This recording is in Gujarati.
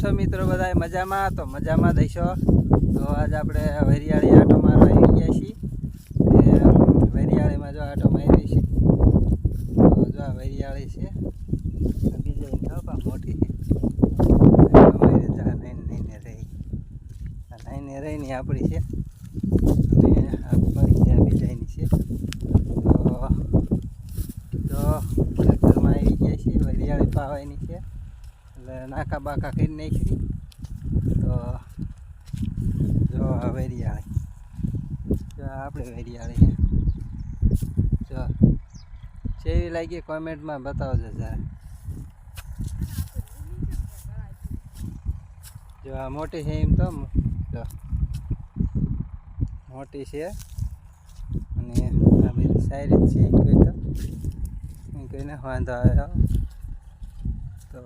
છો મિત્રો બધા મજામાં? તો મજામાં દઈશો. તો આજ આપણે વરિયાળી આટો મારવા આવી ગયા છીએ. વરિયાળીમાં જો આટો મારી છે. તો જો આ વરિયાળી છે, બીજી મોટી છે. અમારી જા નાઈને રહીની આપણી છે, અને આ બીજાની છે. તો ખેતરમાં આવી ગયા છીએ, વરિયાળી પાવાની છે. એટલે નાકા બાકા કરી નાખી. તો જો આ વરિયાળી, જો આપણે વરિયાળી છે. જો કેવી લાગી કોમેન્ટમાં બતાવજો જરા. જો આ મોટી છે એમ તો જો મોટી છે, અને આ બધી સારી જ છે. એમ કહીને વાંધો આવ્યો તો